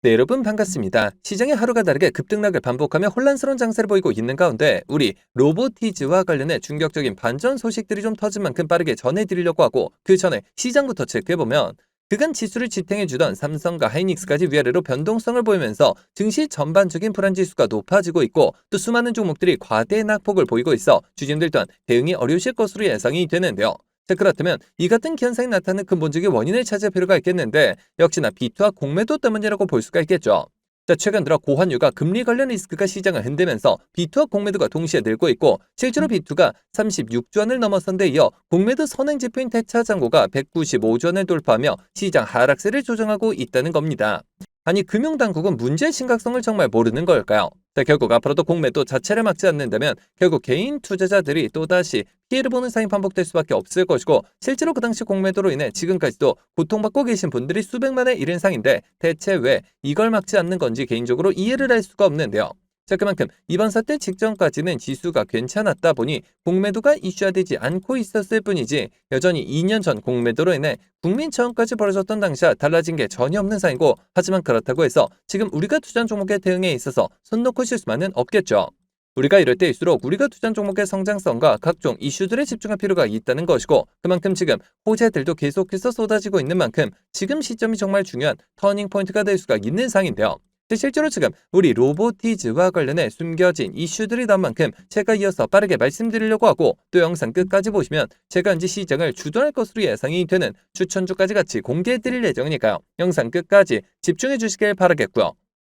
네, 여러분 반갑습니다. 시장이 하루가 다르게 급등락을 반복하며 혼란스러운 장세를 보이고 있는 가운데 우리 로보티즈와 관련해 충격적인 반전 소식들이 좀 터진 만큼 빠르게 전해드리려고 하고, 그 전에 시장부터 체크해보면 그간 지수를 지탱해주던 삼성과 하이닉스까지 위아래로 변동성을 보이면서 증시 전반적인 불안지수가 높아지고 있고, 또 수많은 종목들이 과대 낙폭을 보이고 있어 주주들 또한 대응이 어려우실 것으로 예상이 되는데요. 자, 그렇다면 이 같은 현상이 나타나는 근본적인 원인을 찾을 필요가 있겠는데, 역시나 비투와 공매도 때문이라고 볼 수가 있겠죠. 자, 최근 들어 고환율과 금리 관련 리스크가 시장을 흔들면서 비투와 공매도가 동시에 늘고 있고, 실제로 비투가 36조 원을 넘어선 데 이어 공매도 선행지표인 대차장고가 195조 원을 돌파하며 시장 하락세를 조정하고 있다는 겁니다. 아니, 금융당국은 문제의 심각성을 정말 모르는 걸까요? 자, 결국 앞으로도 공매도 자체를 막지 않는다면 결국 개인 투자자들이 또다시 피해를 보는 상황이 반복될 수밖에 없을 것이고, 실제로 그 당시 공매도로 인해 지금까지도 고통받고 계신 분들이 수백만에 이른 상인데, 대체 왜 이걸 막지 않는 건지 개인적으로 이해를 할 수가 없는데요. 자, 그만큼 이번 사태 직전까지는 지수가 괜찮았다 보니 공매도가 이슈화되지 않고 있었을 뿐이지, 여전히 2년 전 공매도로 인해 국민 처형까지 벌어졌던 당시와 달라진 게 전혀 없는 상이고, 하지만 그렇다고 해서 지금 우리가 투자한 종목의 대응에 있어서 손 놓고 쉴 수만은 없겠죠. 우리가 이럴 때일수록 우리가 투자한 종목의 성장성과 각종 이슈들에 집중할 필요가 있다는 것이고, 그만큼 지금 호재들도 계속해서 쏟아지고 있는 만큼 지금 시점이 정말 중요한 터닝포인트가 될 수가 있는 상인데요. 실제로 지금 우리 로보티즈와 관련해 숨겨진 이슈들이 나온 만큼 제가 이어서 빠르게 말씀드리려고 하고, 또 영상 끝까지 보시면 제가 현재 시장을 주도할 것으로 예상이 되는 추천주까지 같이 공개해드릴 예정이니까요. 영상 끝까지 집중해 주시길 바라겠고요.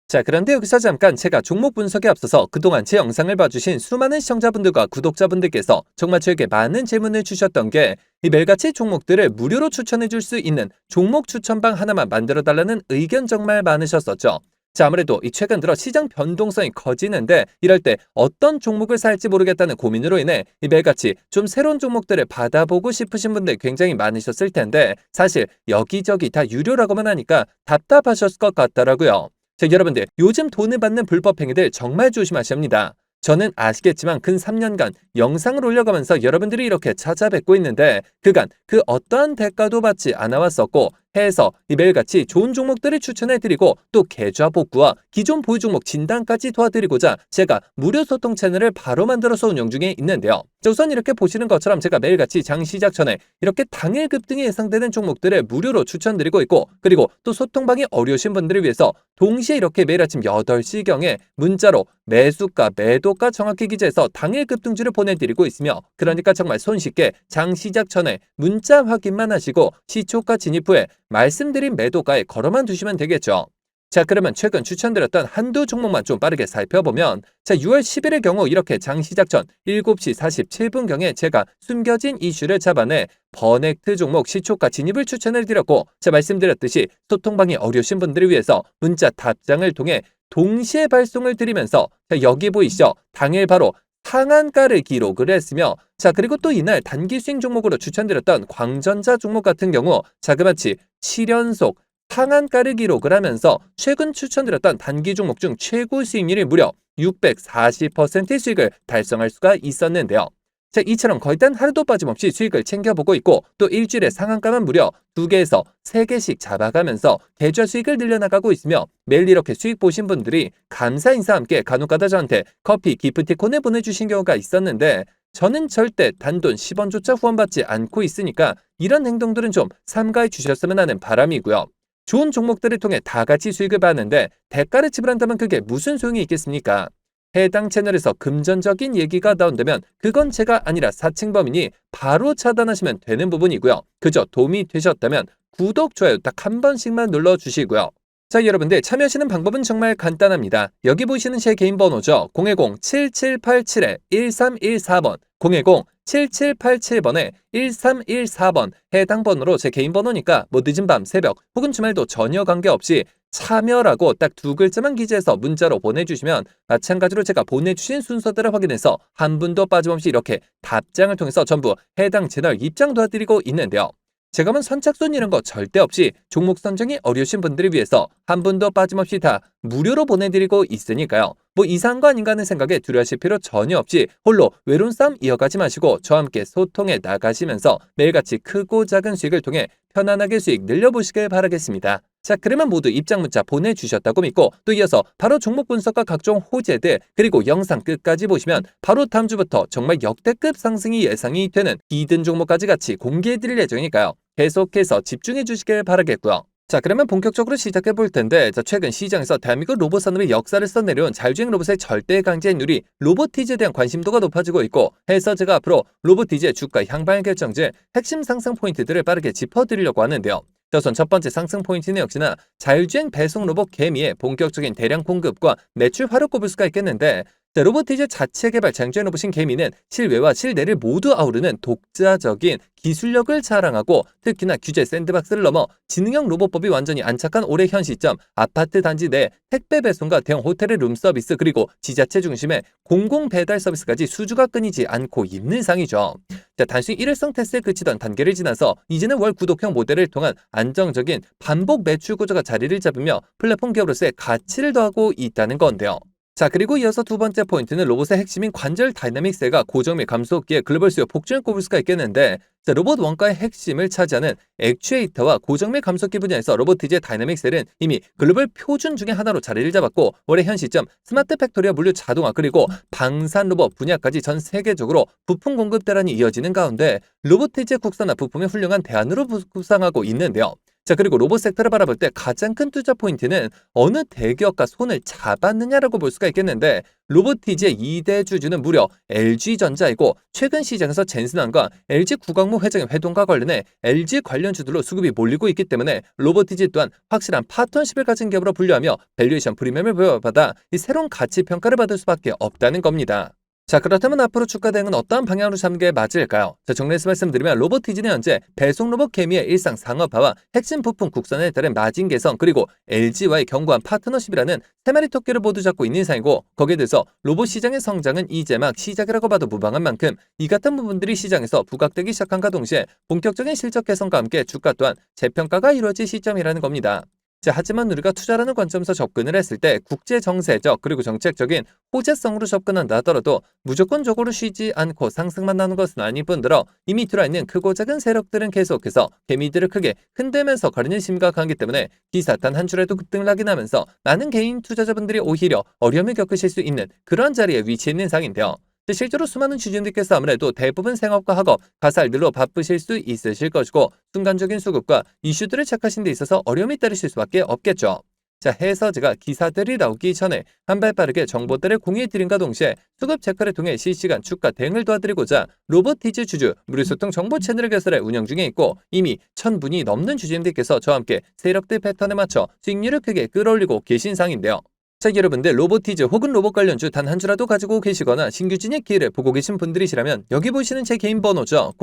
자, 그런데 여기서 잠깐 제가 종목 분석에 앞서서 그동안 제 영상을 봐주신 수많은 시청자분들과 구독자분들께서 정말 저에게 많은 질문을 주셨던 게, 이 매일같이 종목들을 무료로 추천해 줄 수 있는 종목 추천방 하나만 만들어 달라는 의견 정말 많으셨었죠. 자, 아무래도 이 최근 들어 시장 변동성이 커지는데, 이럴 때 어떤 종목을 살지 모르겠다는 고민으로 인해 이 매일같이 좀 새로운 종목들을 받아보고 싶으신 분들 굉장히 많으셨을 텐데, 사실 여기저기 다 유료라고만 하니까 답답하셨을 것 같더라고요. 자, 여러분들 요즘 돈을 받는 불법 행위들 정말 조심하셔야 합니다. 저는 아시겠지만 근 3년간 영상을 올려가면서 여러분들이 이렇게 찾아뵙고 있는데, 그간 그 어떠한 대가도 받지 않아 왔었고, 해서 이 매일같이 좋은 종목들을 추천해드리고, 또 계좌 복구와 기존 보유 종목 진단까지 도와드리고자 제가 무료 소통 채널을 바로 만들어서 운영 중에 있는데요. 자, 우선 이렇게 보시는 것처럼 제가 매일같이 장 시작 전에 이렇게 당일 급등이 예상되는 종목들을 무료로 추천드리고 있고, 그리고 또 소통방이 어려우신 분들을 위해서 동시에 이렇게 매일 아침 8시경에 문자로 매수가 매도가 정확히 기재해서 당일 급등주를 보내드리고 있으며, 그러니까 정말 손쉽게 장 시작 전에 문자 확인만 하시고 시초가 진입 후에 말씀드린 매도가에 걸어만 두시면 되겠죠. 자, 그러면 최근 추천드렸던 한두 종목만 좀 빠르게 살펴보면, 자, 6월 10일의 경우 이렇게 장 시작 전 7시 47분경에 제가 숨겨진 이슈를 잡아내 버넥트 종목 시초가 진입을 추천을 드렸고, 자, 말씀드렸듯이 소통방이 어려우신 분들을 위해서 문자 답장을 통해 동시에 발송을 드리면서, 자, 여기 보이시죠? 당일 바로 상한가를 기록을 했으며, 자, 그리고 또 이날 단기 수익 종목으로 추천드렸던 광전자 종목 같은 경우 자그마치 7연속 상한가를 기록을 하면서 최근 추천드렸던 단기 종목 중 최고 수익률이 무려 640%의 수익을 달성할 수가 있었는데요. 자, 이처럼 거의 단 하루도 빠짐없이 수익을 챙겨보고 있고, 또 일주일에 상한가만 무려 2개에서 3개씩 잡아가면서 계좌 수익을 늘려나가고 있으며, 매일 이렇게 수익 보신 분들이 감사 인사와 함께 간혹가다 저한테 커피 기프티콘을 보내주신 경우가 있었는데, 저는 절대 단돈 10원조차 후원받지 않고 있으니까 이런 행동들은 좀 삼가해 주셨으면 하는 바람이고요. 좋은 종목들을 통해 다 같이 수익을 받는데 대가를 지불한다면 그게 무슨 소용이 있겠습니까? 해당 채널에서 금전적인 얘기가 나온다면 그건 제가 아니라 사칭범이니 바로 차단하시면 되는 부분이고요. 그저 도움이 되셨다면 구독, 좋아요 딱 한 번씩만 눌러주시고요. 자, 여러분들 참여하시는 방법은 정말 간단합니다. 여기 보시는 제 개인 번호죠. 010-7787-1314번 010-7787번에 1314번 해당 번호로 제 개인 번호니까 뭐 늦은 밤, 새벽 혹은 주말도 전혀 관계없이 참여라고 딱 두 글자만 기재해서 문자로 보내주시면, 마찬가지로 제가 보내주신 순서대로 확인해서 한 분도 빠짐없이 이렇게 답장을 통해서 전부 해당 채널 입장 도와드리고 있는데요. 제가 뭐 선착순 이런 거 절대 없이 종목 선정이 어려우신 분들을 위해서 한 분도 빠짐없이 다 무료로 보내드리고 있으니까요. 뭐 이상한 거 아닌가 하는 생각에 두려워하실 필요 전혀 없이 홀로 외로운 싸움 이어가지 마시고 저와 함께 소통해 나가시면서 매일같이 크고 작은 수익을 통해 편안하게 수익 늘려보시길 바라겠습니다. 자, 그러면 모두 입장 문자 보내주셨다고 믿고 또 이어서 바로 종목 분석과 각종 호재들 그리고 영상 끝까지 보시면 바로 다음 주부터 정말 역대급 상승이 예상이 되는 히든 종목까지 같이 공개해드릴 예정이니까요. 계속해서 집중해 주시길 바라겠고요. 자, 그러면 본격적으로 시작해 볼 텐데, 자, 최근 시장에서 대한민국 로봇 산업의 역사를 써내려온 자율주행 로봇의 절대 강자인 우리 로보티즈에 대한 관심도가 높아지고 있고, 해서 제가 앞으로 로보티즈의 주가 향방을 결정질 핵심 상승 포인트들을 빠르게 짚어드리려고 하는데요. 우선 첫 번째 상승 포인트는 역시나 자율주행 배송 로봇 개미의 본격적인 대량 공급과 매출 화로 꼽을 수가 있겠는데, 자, 로보티즈 자체 개발 자율주행 로봇인 개미는 실외와 실내를 모두 아우르는 독자적인 기술력을 자랑하고 특히나 규제 샌드박스를 넘어 지능형 로봇법이 완전히 안착한 올해 현 시점 아파트 단지 내 택배 배송과 대형 호텔의 룸서비스 그리고 지자체 중심의 공공 배달 서비스까지 수주가 끊이지 않고 있는 상이죠. 자, 단순히 일회성 테스트에 그치던 단계를 지나서 이제는 월 구독형 모델을 통한 안정적인 반복 매출 구조가 자리를 잡으며 플랫폼 기업으로서의 가치를 더하고 있다는 건데요. 자, 그리고 이어서 두 번째 포인트는 로봇의 핵심인 관절 다이나믹스가 고정 및 감속기의 글로벌 수요 폭증을 꼽을 수가 있겠는데, 자, 로봇 원가의 핵심을 차지하는 액추에이터와 고정 및 감속기 분야에서 로보티즈의 다이나믹셀은 이미 글로벌 표준 중에 하나로 자리를 잡았고 올해 현 시점 스마트 팩토리와 물류 자동화 그리고 방산 로봇 분야까지 전 세계적으로 부품 공급 대란이 이어지는 가운데 로보티즈의 국산화 부품의 훌륭한 대안으로 부상하고 있는데요. 자, 그리고 로봇 섹터를 바라볼 때 가장 큰 투자 포인트는 어느 대기업과 손을 잡았느냐라고 볼 수가 있겠는데, 로보티즈의 2대 주주는 무려 LG전자이고 최근 시장에서 젠슨왕과 LG 구광무 회장의 회동과 관련해 LG 관련주들로 수급이 몰리고 있기 때문에 로보티즈 또한 확실한 파트너십을 가진 기업으로 분류하며 밸류에이션 프리미엄을 부여받아 이 새로운 가치 평가를 받을 수밖에 없다는 겁니다. 자, 그렇다면 앞으로 주가 대응은 어떠한 방향으로 잡는 게 맞을까요? 자, 정리해서 말씀드리면 로보티즈는 현재 배송 로봇 개미의 일상 상업화와 핵심 부품 국산에 따른 마진 개선 그리고 LG와의 견고한 파트너십이라는 세 마리 토끼를 모두 잡고 있는 이상이고, 거기에 대해서 로봇 시장의 성장은 이제 막 시작이라고 봐도 무방한 만큼 이 같은 부분들이 시장에서 부각되기 시작한과 동시에 본격적인 실적 개선과 함께 주가 또한 재평가가 이루어질 시점이라는 겁니다. 자, 하지만 우리가 투자라는 관점에서 접근을 했을 때 국제 정세적 그리고 정책적인 호재성으로 접근한다 하더라도 무조건적으로 쉬지 않고 상승만 나는 것은 아닐 뿐더러 이미 들어있는 크고 작은 세력들은 계속해서 개미들을 크게 흔들면서 거리는 심각하기 때문에 기사 단 한 줄에도 급등을 하긴 하면서 많은 개인 투자자분들이 오히려 어려움을 겪으실 수 있는 그런 자리에 위치해 있는 상인데요. 실제로 수많은 주주님들께서 아무래도 대부분 생업과 학업, 가사일들로 바쁘실 수 있으실 것이고 순간적인 수급과 이슈들을 체크하신 데 있어서 어려움이 따르실 수밖에 없겠죠. 자, 해서 제가 기사들이 나오기 전에 한 발 빠르게 정보들을 공유해드린과 동시에 수급 체크를 통해 실시간 주가 대응을 도와드리고자 로보티즈 주주 무료소통 정보 채널을 개설해 운영 중에 있고 이미 1000분이 넘는 주주님들께서 저와 함께 세력들 패턴에 맞춰 수익률을 크게 끌어올리고 계신 상인데요. 자, 여러분들 로보티즈 혹은 로봇 관련주 단 한 주라도 가지고 계시거나 신규 진입 기회를 보고 계신 분들이시라면 여기 보시는 제 개인 번호죠.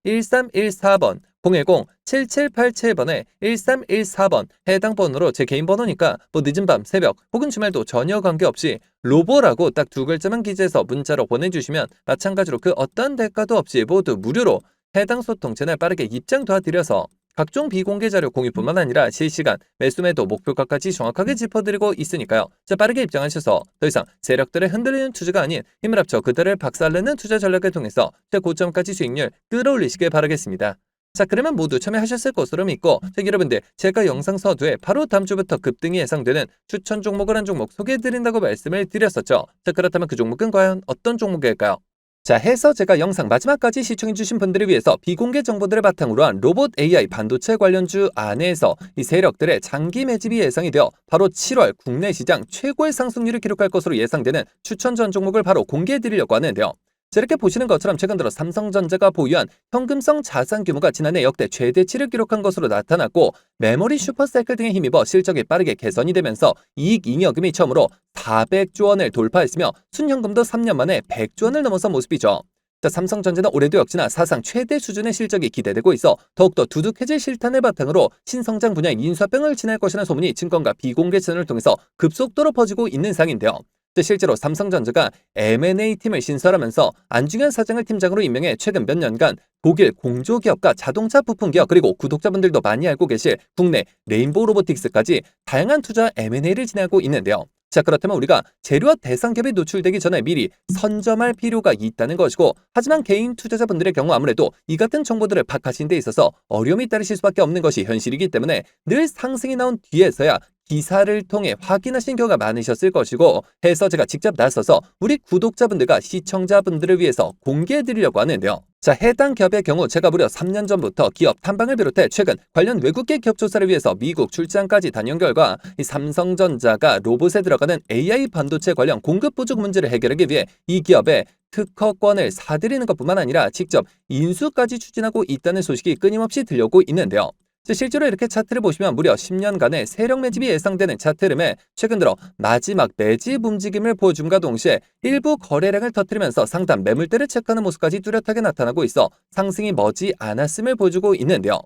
010-7787-1314번 010-7787번에 1314번 해당 번호로 제 개인 번호니까 뭐 늦은 밤, 새벽 혹은 주말도 전혀 관계없이 로보라고 딱 두 글자만 기재해서 문자로 보내주시면 마찬가지로 그 어떤 대가도 없이 모두 무료로 해당 소통 채널 빠르게 입장 도와드려서 각종 비공개 자료 공유뿐만 아니라 실시간 매수매도 목표가까지 정확하게 짚어드리고 있으니까요. 자, 빠르게 입장하셔서 더 이상 세력들을 흔들리는 투자가 아닌 힘을 합쳐 그들을 박살내는 투자 전략을 통해서 최고점까지 수익률 끌어올리시길 바라겠습니다. 자, 그러면 모두 참여하셨을 것으로 믿고, 자, 여러분들 제가 영상 서두에 바로 다음 주부터 급등이 예상되는 추천 종목을 한 종목 소개해드린다고 말씀을 드렸었죠. 자, 그렇다면 그 종목은 과연 어떤 종목일까요? 자, 해서 제가 영상 마지막까지 시청해주신 분들을 위해서 비공개 정보들을 바탕으로 한 로봇 AI 반도체 관련주 안에서 이 세력들의 장기 매집이 예상이 되어 바로 7월 국내 시장 최고의 상승률을 기록할 것으로 예상되는 추천 전 종목을 바로 공개해드리려고 하는데요. 자, 이렇게 보시는 것처럼 최근 들어 삼성전자가 보유한 현금성 자산 규모가 지난해 역대 최대치를 기록한 것으로 나타났고 메모리 슈퍼사이클 등에 힘입어 실적이 빠르게 개선이 되면서 이익 잉여금이 처음으로 400조 원을 돌파했으며 순현금도 3년 만에 100조 원을 넘어선 모습이죠. 자, 삼성전자는 올해도 역시나 사상 최대 수준의 실적이 기대되고 있어 더욱더 두둑해질 실탄을 바탕으로 신성장 분야의 인수합병을 진행할 것이라는 소문이 증권가 비공개 채널을 통해서 급속도로 퍼지고 있는 상인데요. 실제로 삼성전자가 M&A 팀을 신설하면서 안중현 사장을 팀장으로 임명해 최근 몇 년간 독일 공조기업과 자동차 부품기업 그리고 구독자분들도 많이 알고 계실 국내 레인보우 로보틱스까지 다양한 투자 M&A를 진행하고 있는데요. 자, 그렇다면 우리가 재료와 대상 갭이 노출되기 전에 미리 선점할 필요가 있다는 것이고, 하지만 개인 투자자분들의 경우 아무래도 이 같은 정보들을 파악하시는 데 있어서 어려움이 따르실 수밖에 없는 것이 현실이기 때문에 늘 상승이 나온 뒤에서야 기사를 통해 확인하신 경우가 많으셨을 것이고, 해서 제가 직접 나서서 우리 구독자분들과 시청자분들을 위해서 공개해 드리려고 하는데요. 자, 해당 기업의 경우 제가 무려 3년 전부터 기업 탐방을 비롯해 최근 관련 외국계 기업 조사를 위해서 미국 출장까지 다녀온 결과 이 삼성전자가 로봇에 들어가는 AI 반도체 관련 공급 부족 문제를 해결하기 위해 이 기업에 특허권을 사들이는 것뿐만 아니라 직접 인수까지 추진하고 있다는 소식이 끊임없이 들려오고 있는데요. 실제로 이렇게 차트를 보시면 무려 10년간의 세력 매집이 예상되는 차트 흐름에 최근 들어 마지막 매집 움직임을 보여줌과 동시에 일부 거래량을 터뜨리면서 상단 매물대를 체크하는 모습까지 뚜렷하게 나타나고 있어 상승이 머지 않았음을 보여주고 있는데요.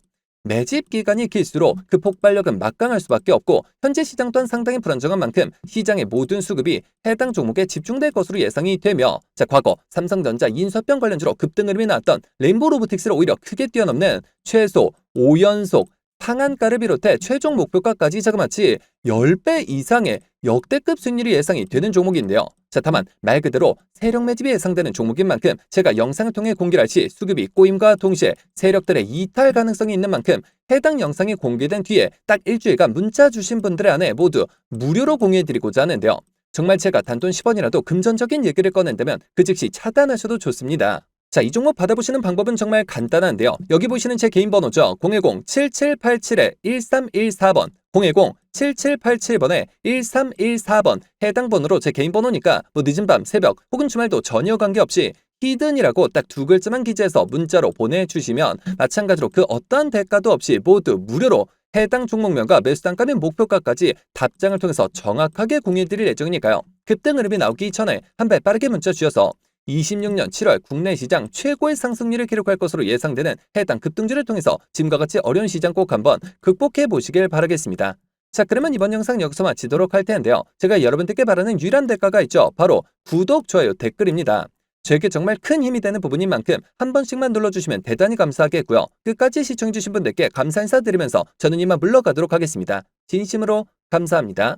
매집 기간이 길수록 그 폭발력은 막강할 수밖에 없고, 현재 시장 또한 상당히 불안정한 만큼 시장의 모든 수급이 해당 종목에 집중될 것으로 예상이 되며, 자, 과거 삼성전자 인수합병 관련주로 급등 흐름이 나왔던 레인보우 로보틱스를 오히려 크게 뛰어넘는 최소 5연속 상한가를 비롯해 최종 목표가까지 자그마치 10배 이상의 역대급 수익률이 예상이 되는 종목인데요. 자, 다만 말 그대로 세력 매집이 예상되는 종목인 만큼 제가 영상을 통해 공개를 할 시 수급이 꼬임과 동시에 세력들의 이탈 가능성이 있는 만큼 해당 영상이 공개된 뒤에 딱 일주일간 문자 주신 분들의 안에 모두 무료로 공유해드리고자 하는데요. 정말 제가 단돈 10원이라도 금전적인 얘기를 꺼낸다면 그 즉시 차단하셔도 좋습니다. 자, 이 종목 받아보시는 방법은 정말 간단한데요. 여기 보시는 제 개인 번호죠. 010-7787-1314번 010-7787번에 1314번 해당 번호로 제 개인 번호니까 뭐 늦은 밤, 새벽 혹은 주말도 전혀 관계없이 히든이라고 딱 두 글자만 기재해서 문자로 보내주시면 마찬가지로 그 어떠한 대가도 없이 모두 무료로 해당 종목명과 매수단가 및 목표가까지 답장을 통해서 정확하게 공유해드릴 예정이니까요. 급등 흐름이 나오기 전에 한 발 빠르게 문자 주셔서 26년 7월 국내 시장 최고의 상승률을 기록할 것으로 예상되는 해당 급등주를 통해서 지금과 같이 어려운 시장 꼭 한번 극복해 보시길 바라겠습니다. 자, 그러면 이번 영상 여기서 마치도록 할 텐데요. 제가 여러분들께 바라는 유일한 대가가 있죠. 바로 구독, 좋아요, 댓글입니다. 저에게 정말 큰 힘이 되는 부분인 만큼 한 번씩만 눌러주시면 대단히 감사하겠고요. 끝까지 시청해주신 분들께 감사 인사드리면서 저는 이만 물러가도록 하겠습니다. 진심으로 감사합니다.